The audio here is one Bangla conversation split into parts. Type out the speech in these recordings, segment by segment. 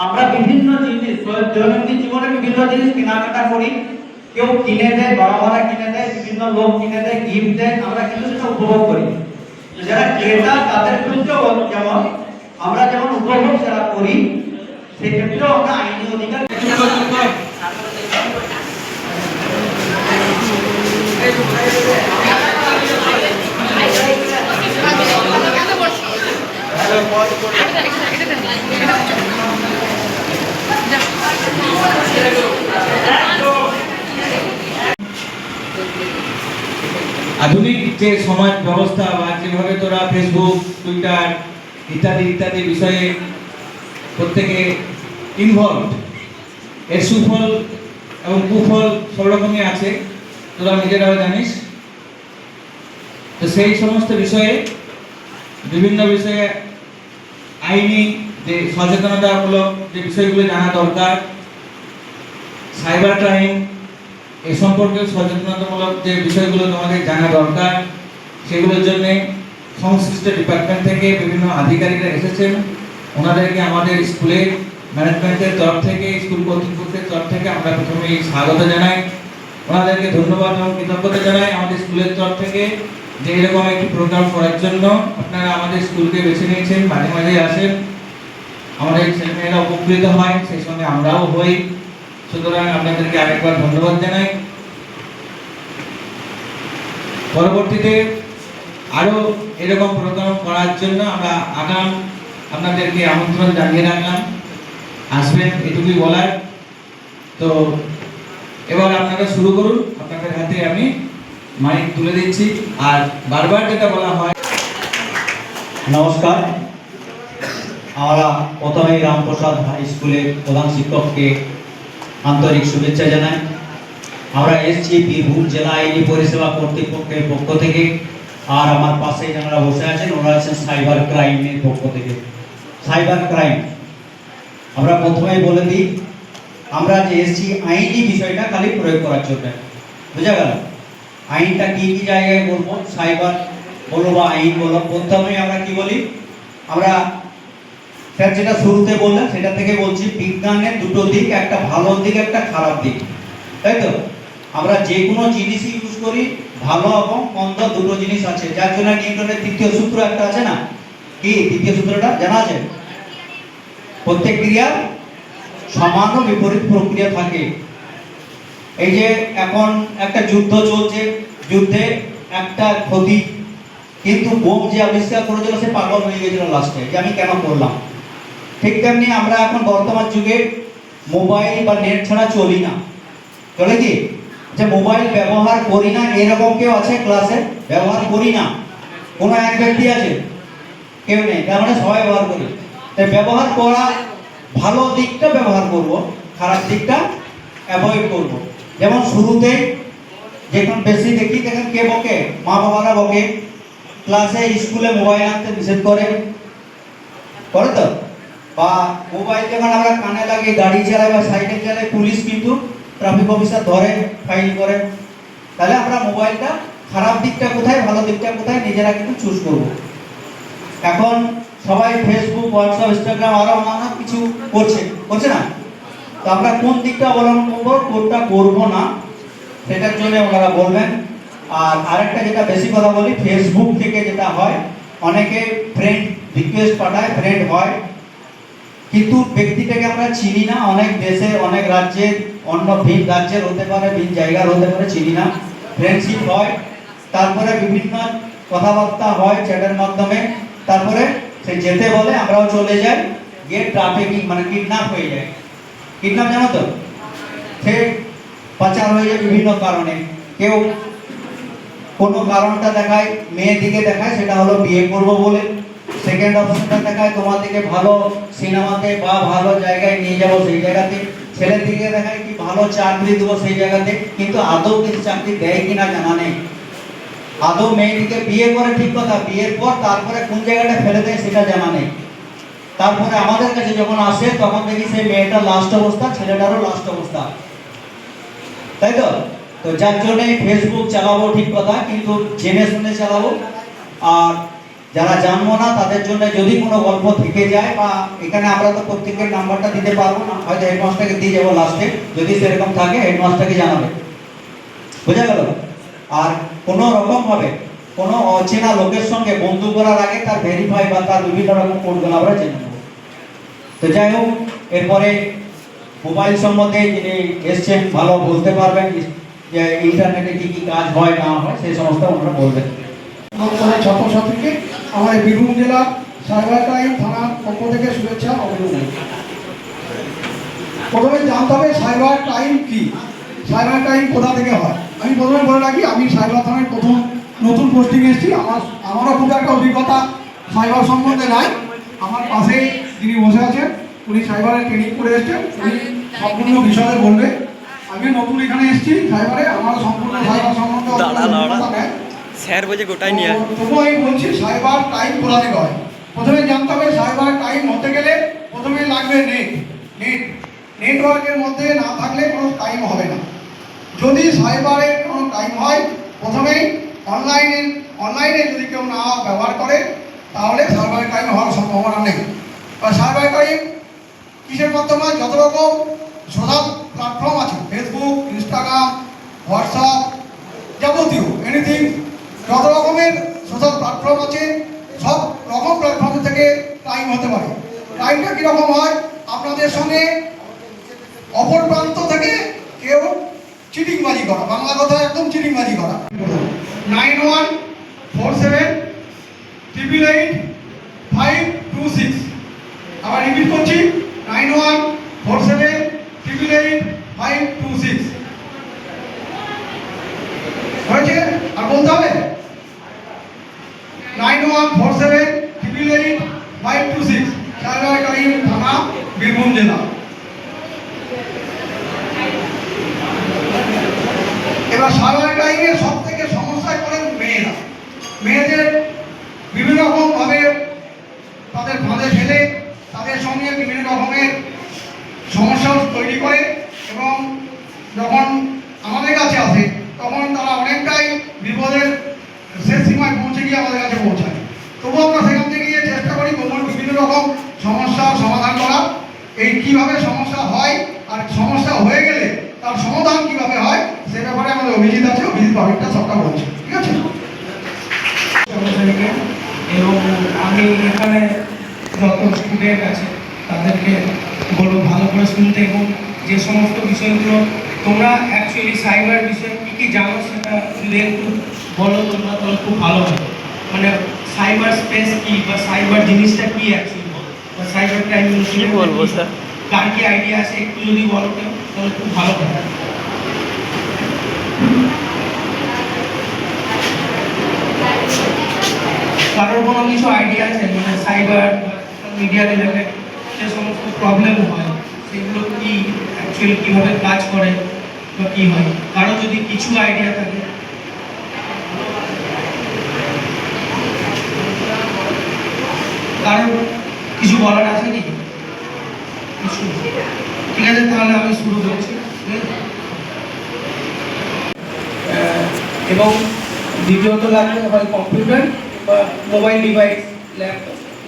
আমরা বিভিন্ন জিনিস দৈনন্দিন জীবনে বিভিন্ন জিনিস কেনাকাটা করি, কেউ কিনে দেয়, বাবা মারা কিনে দেয়, বিভিন্ন লোক কিনে দেয়, গিফট দেয়, আমরা কিন্তু সেটা উপভোগ করি। যারা ক্রেতা তাদের ক্ষেত্রেও যেমন আমরা যেমন উপভোগ যারা করি, সেক্ষেত্রেও আমরা আইনি অধিকার আধুনিক যে সমাজ ব্যবস্থা বা যেভাবে তোরা ফেসবুক, টুইটার ইত্যাদি ইত্যাদি বিষয়ে প্রত্যেকে ইনভলভ, এর সুফল এবং কুফল সব রকমই আছে, তোরা নিজেরাও জানিস। তো সেই সমস্ত বিষয়ে বিভিন্ন বিষয়ে আইনি যে সচেতনতামূলক যে বিষয়গুলো জানা দরকার, সাইবার ক্রাইম এ সম্পর্কে সচেতনতামূলক যে বিষয়গুলো তোমাদের জানা দরকার, সেগুলোর জন্য সংশ্লিষ্ট ডিপার্টমেন্ট থেকে বিভিন্ন আধিকারিকরা এসেছেন। ওনাদেরকে আমাদের স্কুলের ম্যানেজমেন্টের তরফ থেকে, স্কুল কর্তৃপক্ষের তরফ থেকে আমরা প্রথমেই স্বাগত জানাই, ওনাদেরকে ধন্যবাদ এবং কৃতজ্ঞতা জানাই আমাদের স্কুলের তরফ থেকে যে এরকম একটি প্রোগ্রাম করার জন্য আপনারা আমাদের স্কুলকে বেছে নিয়েছেন, মাঝে মাঝে আসেন, আমাদের ছেলেমেয়েরা উপকৃত হয়, সেই সঙ্গে আমরাও হই। সুতরাং আপনাদেরকে আরেকবার ধন্যবাদ জানাই। পরবর্তীতে আরো এরকম প্রোগ্রাম করার জন্য আমরা আগাম আপনাদেরকে আমন্ত্রণ জানিয়ে রাখলাম, আসবেন, এটুকুই বলার। তো এবার আপনারা শুরু করুন, আপনাদের হাতে আমি মাইক তুলে দিচ্ছি। আর বারবার যেটা বলা হয়, নমস্কার, আমরা প্রথমেই রামপ্রসাদ হাই স্কুলের প্রধান শিক্ষককে আন্তরিক শুভেচ্ছা জানাই। আমরা এসছি বীরভূম জেলা আইনি পরিষেবা কর্তৃপক্ষের পক্ষ থেকে, আর আমার পাশে যারা বসে আছেন ওরা আছেন সাইবার ক্রাইমের পক্ষ থেকে। সাইবার ক্রাইম আমরা প্রথমেই বলে দিই, আমরা যে এসছি আইনি বিষয়টা খালি প্রয়োগ করার জন্য, বোঝা গেল? আইনটা কি কি জায়গায় বলবো, সাইবার বলো বা আইন বলো, প্রথমেই আমরা কি বলি, আমরা স্যার যেটা শুরুতে বললেন সেটা থেকে বলছি, বিজ্ঞানের দুটো দিক, একটা ভালো দিক একটা খারাপ দিক, তাই তো? আমরা যে কোনো জিনিসই ইউজ করি, ভালো এবং মন্দ দুটো জিনিস আছে, যার জন্য নিউটনের তৃতীয় সূত্র একটা আছে না, কি তৃতীয় সূত্রটা জানা আছে? প্রত্যেক ক্রিয়ার সমান ও বিপরীত প্রক্রিয়া থাকে। এই যে এখন একটা যুদ্ধ চলছে, যুদ্ধে একটা ক্ষতি, কিন্তু বোম যে আবিষ্কার করেছিল সে পাগল হয়ে গেছিল লাস্টে, যে আমি কেন করলাম। ঠিক তেমনি আমরা এখন বর্তমান যুগে মোবাইল বা নেট ছাড়া চলি না, চলে কি? যে মোবাইল ব্যবহার করি না এরকম কেউ আছে ক্লাসে? ব্যবহার করি না কোনো এক ব্যক্তি আছে? কেউ নেই, তার মানে সবাই ব্যবহার করি। তাই ব্যবহার করা, ভালো দিকটা ব্যবহার করব, খারাপ দিকটা অ্যাভয়েড করব। যেমন শুরুতেই যখন বেশি দেখি, দেখেন কে বকে? মা বাবারা বকে, ক্লাসে স্কুলে মোবাইল আনতে নিষেধ করে তো। বা মোবাইল যখন আমরা কানে লাগিয়ে গাড়ি চালাই বা সাইকেল চালাই, পুলিশ কিন্তু ট্রাফিক অফিসার ধরে, ফাইন করে। তাহলে আমরা মোবাইলটা খারাপ দিকটা কোথায়, ভালো দিকটা কোথায়, নিজেরা কিন্তু চুজ করব। এখন সবাই ফেসবুক, হোয়াটসঅ্যাপ, ইনস্টাগ্রাম আরো অন্যান্য কিছু করছে না? তো আমরা কোন দিকটা অবলম্বন করবো, কোনটা করবো না, সেটার জন্য ওনারা বলবেন। আর আরেকটা যেটা বেশি কথা বলি, ফেসবুক থেকে যেটা হয়, অনেকে ফ্রেন্ড রিকোয়েস্ট পাঠায়, ফ্রেন্ড হয়, কিন্তু ব্যক্তিটাকে আমরা চিনি না। অনেক দেশে, অনেক রাজ্যে, অন্য ভিন রাজ্যের হতে পারে, ভিন জায়গার হতে পারে, চিনি না। ফ্রেন্ডশিপ হয়, তারপরে বিভিন্ন কথাবার্তা হয় চ্যাটের মাধ্যমে, তারপরে সে যেতে বলে, আমরাও চলে যাই, গিয়ে ট্রাফিকিং মানে কিডন্যাপ হয়ে যায়। কিডন্যাপ জানো তো? সে পাচার হয়ে যায় বিভিন্ন কারণে। কেউ কোনো কারণটা দেখায়, মেয়ের দিকে দেখায়, সেটা হলো বিয়ে করবো বলে। সেকেন্ড অপশনটা দেখায় তোমাদেরকে ভালো সিনেমাতে বা ভালো জায়গায় নিয়ে যাবো, সেই জায়গাতে। ছেলের দিকে দেখায় কি ভালো চাকরি দেবো, সেই জায়গাতে। কিন্তু আদৌ কিছু চাকরি দেয় কিনা জানা নেই। আদৌ মেয়েটিকে বিয়ে করে ঠিক কথা, বিয়ের পর তারপরে কোন জায়গাটা ফেলে দেয় সেটা জানা নেই। তারপরে আমাদের কাছে যখন আসে তখন দেখি সেই মেয়েটার লাস্ট অবস্থা, ছেলেটারও লাস্ট অবস্থা, তাই তো? তো যার জন্য ফেসবুক চালাবো ঠিক কথা, কিন্তু জেনে শুনে চালাবো। আর যারা জানবো না তাদের জন্য যদি কোনো গল্প থেকে যায়, বা এখানে আমরা তো প্রত্যেকের নাম্বারটা দিতে পারবো না, হয়তো হেডমাস্টারকে দিয়ে যাবো লাস্টে, যদি সেরকম থাকে হেডমাস্টারকে জানাবে, বোঝা গেল? আর কোনো রকম ভাবে কোনো অচেনা লোকের সঙ্গে বন্ধু করার আগে তার ভেরিফাই বা তার বিভিন্ন রকম কোডগুলো আমরা জেনে নেব। তো যাই হোক, এরপরে মোবাইল সম্বন্ধে যিনি এসছেন ভালো বলতে পারবেন যে ইন্টারনেটে কি কি কাজ হয় না হয় সেই সমস্ত ওনারা বলবেন। ছাত্রছাত্রীকে আমাদের বীরভূম জেলার সাইবার ক্রাইম থানার পক্ষ থেকে শুভেচ্ছা অভিনন্দন। প্রথমে জানতে হবে সাইবার ক্রাইম কি, সাইবার ক্রাইম কোথা থেকে হয়। আমি প্রথমে বলে রাখি, আমি সাইবার থানায় প্রথম নতুন পোস্টিং এসেছি। আমারও খুব একটা অভিজ্ঞতা সাইবার সম্বন্ধে নাই। আমার পাশেই যিনি বসে আছেন উনি সাইবারে ট্রেনিং করে এসেছেন, উনি সম্পূর্ণ বিষয়ে বলবে। আমি নতুন এখানে এসেছি সাইবারে, আমার সম্পূর্ণ সাইবার সম্বন্ধে অভিজ্ঞতা নেই। স্যার বলছে গোটাই নিয়ে তবুও আমি বলছি সাইবার ক্রাইম কোথা থেকে হয়। প্রথমে জানতে হবে সাইবার ক্রাইম হতে গেলে প্রথমে লাগবে নেটওয়ার্কের মধ্যে না থাকলে কোনো ক্রাইম হবে না। যদি সাইবারে কোনো ক্রাইম হয়, প্রথমেই অনলাইনে যদি কেউ না ব্যবহার করে তাহলে সাইবার ক্রাইম হওয়ার সম্ভাবনা নেই। বা সাইবার ক্রাইম কিসের মাধ্যমে? যত রকম সোশ্যাল প্ল্যাটফর্ম আছে, ফেসবুক, ইনস্টাগ্রাম, হোয়াটসঅ্যাপ, যাবতীয় এনিথিং, যত রকমের সোশ্যাল প্ল্যাটফর্ম আছে সব রকম প্ল্যাটফর্ম থেকে ক্রাইম হতে পারে। ক্রাইমটা কীরকম হয়? আপনাদের সঙ্গে অপর প্রান্ত থেকে কেউ চিটিংবাজি করা, বাংলা কথা একদম চিটিংবাজি করা। 9147888526। আবার রিপিট করছি, 9147888526। হয়েছে? আর বলতে হবে 9147888526, সাইবার ক্রাইম থানা, বীরভূম জেলা। এবার সাইবার ক্রাইমের সব থেকে সমস্যায় পড়েন মেয়েরা। মেয়েদের বিভিন্ন রকম ভাবে তাদের ফাঁদে ফেলে তাদের সঙ্গে বিভিন্ন রকমের সমস্যা তৈরি করে, এবং যখন আমাদের কাছে আসে তখন তারা অনেকটাই বিপদের শেষ সীমায় পৌঁছে গিয়ে আমাদের কাছে পৌঁছায়। তবুও আমরা সেখান থেকে গিয়ে চেষ্টা করি বিভিন্ন রকম সমস্যার সমাধান করা। এই কিভাবে সমস্যা হয় আর সমস্যা হয়ে গেলে তার সমাধান কিভাবে হয় সে ব্যাপারে আমাদের অভিজিৎ আছে, অভিজিৎ পাবিকটা সবটা বলছে, ঠিক আছে? এবং আমি এখানে যত স্টুডেন্ট আছে তাদেরকে বলবো ভালো করে শুনতে, এবং যে সমস্ত বিষয়গুলো তোমরা অ্যাকচুয়ালি সাইবার বিষয়ে কী কী জানো সেটা যদি একটু বলো তোমরা, তাহলে খুব ভালো হয়। মানে সাইবার স্পেস কি বা সাইবার জিনিসটা কি অ্যাকচুয়ালি, বা সাইবার ক্রাইম কি বলবো স্যার? কার কি আইডিয়া আছে একটু যদি বলো তাহলে খুব ভালো হয়। কারোর কোনো কিছু আইডিয়া আছে মানে সাইবার মিডিয়া রিলেটেড যে সমস্ত প্রবলেম হয় সেগুলো কি অ্যাকচুয়ালি কীভাবে কাজ করে বা কী হয়, কারো যদি কিছু আইডিয়া থাকে? কারোর কিছু বলার আছে কি? কিছু? ঠিক আছে, তাহলে আমি শুরু করছি। এবং দ্বিতীয়ত লাগবে হয় কম্পিউটার বা মোবাইল ডিভাইস,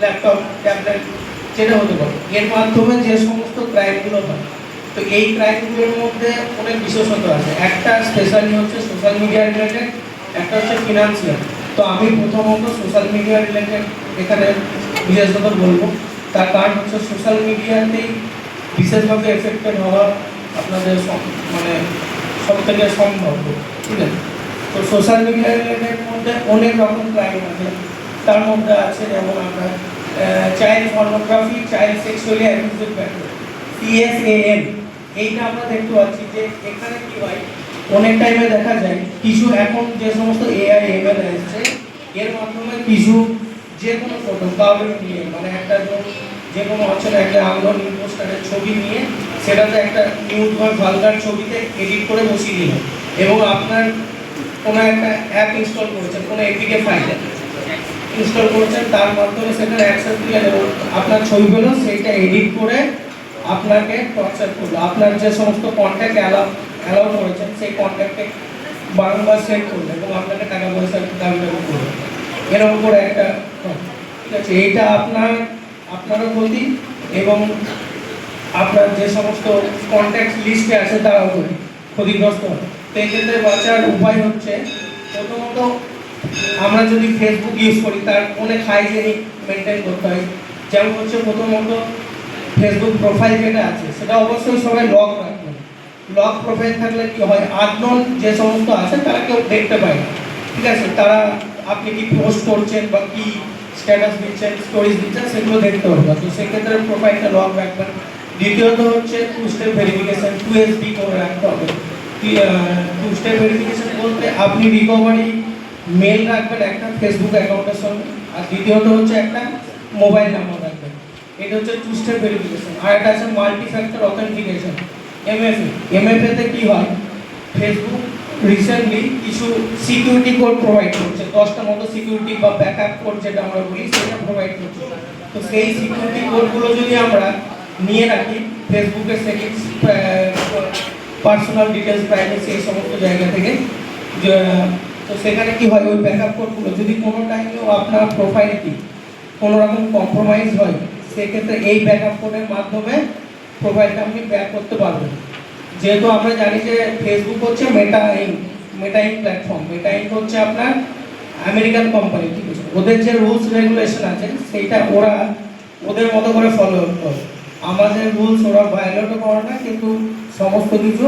ল্যাপটপ, ট্যাবলেট, যেটা হতে পারে। এর মাধ্যমে যে সমস্ত ক্রাইমগুলো হয়, তো এই ক্রাইমগুলোর মধ্যে অনেক বিশেষত আছে। একটা স্পেশালি হচ্ছে সোশ্যাল মিডিয়া রিলেটেড, একটা হচ্ছে ফিনান্সিয়াল। তো আমি প্রথমত সোশ্যাল মিডিয়া রিলেটেড এখানে বিশেষত বলবো। তার কারণ হচ্ছে সোশ্যাল মিডিয়াতেই বিশেষভাবে এফেক্টেড হওয়া আপনাদের মানে সব থেকে সম্ভব, ঠিক আছে? তো সোশ্যাল মিডিয়া রিলেটেড মধ্যে অনেক রকম ক্রাইম আছে। তার মধ্যে আছে যেমন আমরা child pornography, child sexually abusive backward, CSAM। এইটা আমরা দেখতে পাচ্ছি যে এখানে কি হয়, অনেক টাইমে দেখা যায় কিছু এখন যে সমস্ত AI ML এসছে এর মাধ্যমে কিছু যে কোনো ফটো কাউকে নিয়ে, মানে একটা যে কোনো হচ্ছে না একটা আন্দোলন পোস্টারের ছবি নিয়ে সেটাতে একটা নিউড বা ভালগার ছবিতে এডিট করে বসিয়ে দিল, এবং আপনার কোনো একটা অ্যাপ ইনস্টল করেছেন, কোনো APK ফাইল ইনস্টল করেছেন, তার মাধ্যমে সেটার অ্যাক্সেস দিলেন এবং আপনার ছবিগুলো সেইটা এডিট করে আপনাকে টর্চার করলো। আপনার যে সমস্ত কন্ট্যাক্ট অ্যালাউ করেছেন সেই কন্ট্যাক্টে বারংবার সেন্ড করলো এবং আপনাকে টাকা পয়সা দাবি করলো। এরকম করে একটা ঠিক আছে, এইটা আপনারও ক্ষতি এবং আপনার যে সমস্ত কন্ট্যাক্ট লিস্টে আছে তারাও ক্ষতিগ্রস্ত হয়। তো এক্ষেত্রে বাঁচার উপায় হচ্ছে প্রথমত আমরা যদি ফেসবুক ইউজ করি তার অনেক হাইজেনিক মেনটেন করতে হয়। যেমন হচ্ছে প্রথমত ফেসবুক প্রোফাইল যেটা আছে সেটা অবশ্যই সবাই লক রাখবেন। লক প্রোফাইল থাকলে কি হয়, আননোন যে সমস্ত আছে তারা কেউ দেখতে পায় না। ঠিক আছে, তারা আপনি কি পোস্ট করছেন বা কি স্ট্যাটাস দিচ্ছেন, স্টোরিজ দিচ্ছেন, সেগুলো দেখতে হবে। তো সেক্ষেত্রে প্রোফাইলটা লক রাখবেন। দ্বিতীয়ত হচ্ছে 2 স্টেপ ভেরিফিকেশন, 2FB করে রাখতে হবে। 2 স্টেপ ভেরিফিকেশন বলতে আপনি রিকভারি মেল রাখবেন একটা ফেসবুক অ্যাকাউন্টের সঙ্গে, আর দ্বিতীয়ত হচ্ছে একটা মোবাইল নাম্বার রাখবেন। এটা হচ্ছে 2 স্টেপ ভেরিফিকেশন। আর একটা আছে মাল্টি ফ্যাক্টর অথেন্টিকেশন, MFA তে কি হয়, ফেসবুক রিসেন্টলি কিছু সিকিউরিটি কোড প্রোভাইড করছে, 10টা মতো সিকিউরিটি বা ব্যাকআপ কোড যেটা আমরা বলি সেটা প্রোভাইড করছে। তো সেই সিকিউরিটি কোডগুলো যদি আমরা নিয়ে রাখি ফেসবুকের সেটিংস, পার্সোনাল ডিটেলস, প্রাইভেসি, এই সমস্ত জায়গা থেকে, তো সেখানে কি হয়, ওই ব্যাকআপ কোডগুলো যদি কোনো টাইমেও আপনার প্রোফাইলটি কোনো রকম কম্প্রোমাইজ হয়, সেক্ষেত্রে এই ব্যাকআপ কোডের মাধ্যমে প্রোফাইলটা আপনি ব্যাক করতে পারবেন। যেহেতু আমরা জানি যে ফেসবুক হচ্ছে মেটা ইঙ্ক প্ল্যাটফর্ম। মেটা ইঙ্ক হচ্ছে আপনার আমেরিকান কোম্পানি, ঠিক আছে, ওদের যে রুলস রেগুলেশন আছে সেইটা ওরা ওদের মতো করে ফলো করে। আমাদের রুলস ওরা ভায়োলেটও করে না, কিন্তু সমস্ত কিছু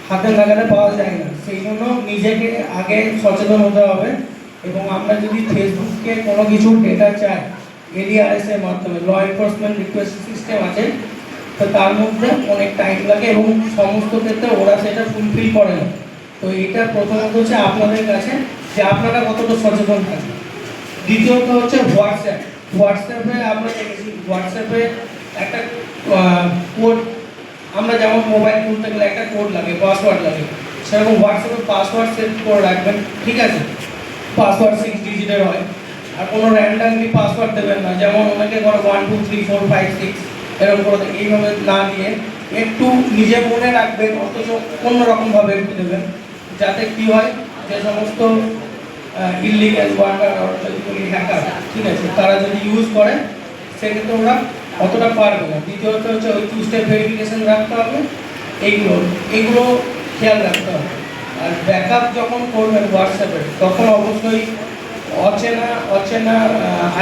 হাতে লাগাতে পাওয়া যায় না। সেই জন্য নিজেকে আগে সচেতন হতে হবে। এবং আমরা যদি ফেসবুককে কোনো কিছু ডেটা চাই, LERS এর মাধ্যমে, ল এনফোর্সমেন্ট রিকোয়েস্ট সিস্টেম আছে, তো তার মধ্যে অনেক টাইম লাগে এবং সমস্ত ক্ষেত্রে ওরা সেটা ফুলফিল করে না। তো এটা প্রথমত হচ্ছে আপনাদের কাছে যে আপনারা কতটা সচেতন থাকবেন। দ্বিতীয়ত হচ্ছে হোয়াটসঅ্যাপে আমরা দেখেছি, হোয়াটসঅ্যাপে একটা কোড, আমরা যেমন মোবাইল খুলতে গেলে একটা কোড লাগে, পাসওয়ার্ড লাগে, সেরকম হোয়াটসঅ্যাপে পাসওয়ার্ড সেট করে রাখবেন। ঠিক আছে, পাসওয়ার্ড 6 ডিজিটের হয়, আর কোনো র্যান্ডামলি পাসওয়ার্ড দেবেন না, যেমন অনেকে করে 1 2 3 4 5 6 এরকম করে, এইভাবে না দিয়ে একটু নিজে মনে রাখবেন, অথচ অন্যরকমভাবে একটু দেবেন, যাতে কি হয়, যে সমস্ত ইললিগাল ওয়ার্কার হ্যাকার, ঠিক আছে, তারা যদি ইউজ করে সেক্ষেত্রে ওরা অতটা পারবে না। দ্বিতীয়ত হচ্ছে ওই 2 স্টেপ ভেরিফিকেশন রাখতে হবে, এইগুলো খেয়াল রাখতে হবে। আর ব্যাকআপ যখন করবেন হোয়াটসঅ্যাপে, তখন অবশ্যই অচেনা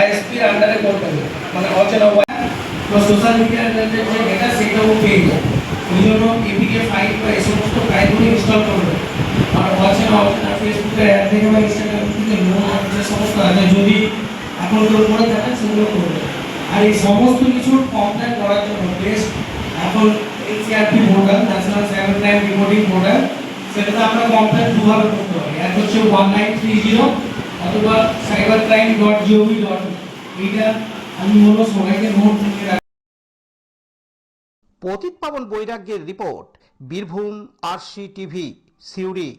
ISPর আন্ডারে করবেন, মানে অচেনা সোশ্যাল মিডিয়ার যে ডেটা সেটাও পেয়ে যায়। ওই জন্য APK ফাইল বা এই সমস্ত ফাইলগুলো ইনস্টল করবেন। আর অচেনা ফেসবুকের অ্যাড থেকে বা ইনস্টাগ্রাম থেকে যে সমস্ত আছে, যদি এখন কেউ করে থাকেন সেগুলো করবেন। আর এই সমস্ত কিছুর কমপ্লেন করার জন্য বেস্ট এখন NCRP portal, national cyber crime reporting portal, সেটাতে আমরা কমপ্লেন দুভাবে করতে পারি। এক হচ্ছে 1930 অথবা cybercrime.gov.in। এইটা আমি বলবো সবাইকে নোট করে রাখতে। পতিত পাবন বৈরাগ্যের রিপোর্ট, বীরভূম RCTV, সিউড়ি।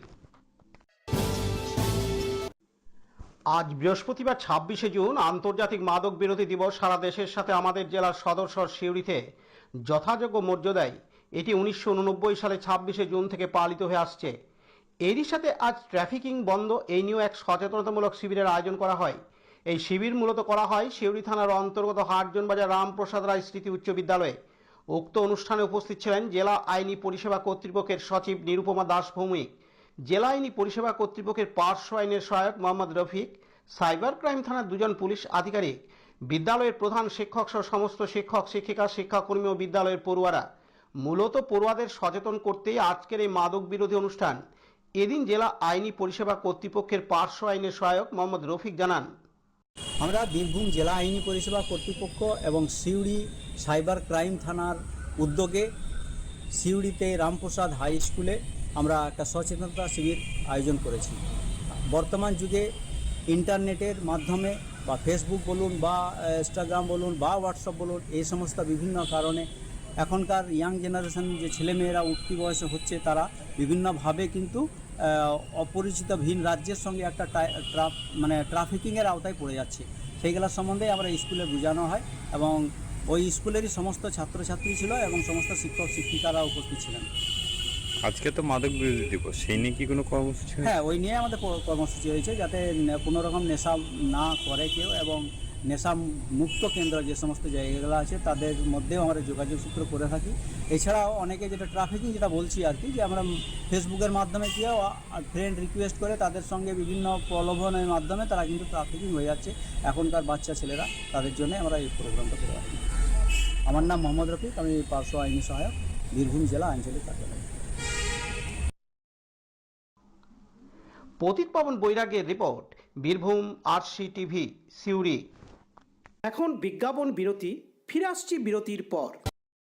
আজ বৃহস্পতিবার 26শে জুন আন্তর্জাতিক মাদক বিরোধী দিবস। সারা দেশের সাথে আমাদের জেলার সদর শহর সিউড়িতে যথাযোগ্য মর্যাদায় এটি 1989 সালে 26শে জুন থেকে পালিত হয়ে আসছে। এরই সাথে আজ ট্রাফিকিং বন্ধ, এই নিয়েও এক সচেতনতামূলক শিবিরের আয়োজন করা হয়। এই শিবির মূলত করা হয় সিউড়ি থানার অন্তর্গত হাটজন বাজার রামপ্রসাদ রায় স্মৃতি উচ্চ বিদ্যালয়ে। উক্ত অনুষ্ঠানে উপস্থিত ছিলেন জেলা আইনি পরিষেবা কর্তৃপক্ষের সচিব নিরুপমা দাস ভৌমিক, জেলা আইনি পরিষেবা কর্তৃপক্ষের পার্শ্ব আইনের সহায়ক মোহাম্মদ রফিক, সাইবার ক্রাইম থানার 2জন পুলিশ আধিকারিক, বিদ্যালয়ের প্রধান শিক্ষক সহ সমস্ত শিক্ষক শিক্ষিকা, শিক্ষাকর্মী ও বিদ্যালয়ের পড়ুয়ারা। মূলত পড়ুয়াদের সচেতন করতেই আজকের এই মাদক বিরোধী অনুষ্ঠান। এদিন জেলা আইনি পরিষেবা কর্তৃপক্ষের পার্শ্ব আইনের সহায়ক মোহাম্মদ রফিক জানান, আমরা বীরভূম জেলা আইনি পরিষেবা কর্তৃপক্ষ এবং সিউড়ি সাইবার ক্রাইম থানার উদ্যোগে সিউড়িতে রামপ্রসাদ হাই স্কুলে আমরা একটা সচেতনতা শিবির আয়োজন করেছি। বর্তমান যুগে ইন্টারনেটের মাধ্যমে বা ফেসবুক বলুন বা ইনস্টাগ্রাম বলুন বা হোয়াটসঅ্যাপ বলুন, এই সমস্ত বিভিন্ন কারণে এখনকার ইয়াং জেনারেশন যে ছেলেমেয়েরা উঠতি বয়সে হচ্ছে, তারা বিভিন্নভাবে কিন্তু অপরিচিত ভিন রাজ্যের সঙ্গে একটা ট্রাফিকিংয়ের আওতায় পড়ে যাচ্ছে। সেইগুলোর সম্বন্ধে আমরা স্কুলে বোঝানো হয় এবং ওই স্কুলেরই সমস্ত ছাত্রছাত্রী ছিল এবং সমস্ত শিক্ষক শিক্ষিকারা উপস্থিত ছিলেন। আজকে তো মাদক বিরোধী দিবস, সেই নিয়ে কি কোনো কর্মসূচি হয়েছে? হ্যাঁ, ওই নিয়ে আমাদের কর্মসূচি হয়েছে যাতে কোনো রকম নেশা না করে কেউ, এবং নেশা মুক্ত কেন্দ্র যে সমস্ত জায়গাগুলো আছে তাদের মধ্যেও আমরা যোগাযোগ সূত্র করে থাকি। এছাড়াও অনেকে যেটা ট্রাফিকিং যেটা বলছি আর কি, যে আমরা ফেসবুকের মাধ্যমে গিয়েও ফ্রেন্ড রিকোয়েস্ট করে তাদের সঙ্গে বিভিন্ন প্রলোভনের মাধ্যমে তারা কিন্তু ট্রাফিকিং হয়ে যাচ্ছে এখনকার বাচ্চা ছেলেরা, তাদের জন্য আমরা এই প্রোগ্রামটা করে রাখি। আমার নাম মোহাম্মদ রফিক, আমি পার্শ্ব আইনি সহায়ক, বীরভূম জেলা আইনজীবী কার্যালয়। পতিত পাবন বৈরাগের রিপোর্ট, বীরভূম RCTV সিউড়ি। এখন বিজ্ঞাপন বিরতি, ফিরে আসছি বিরতির পর।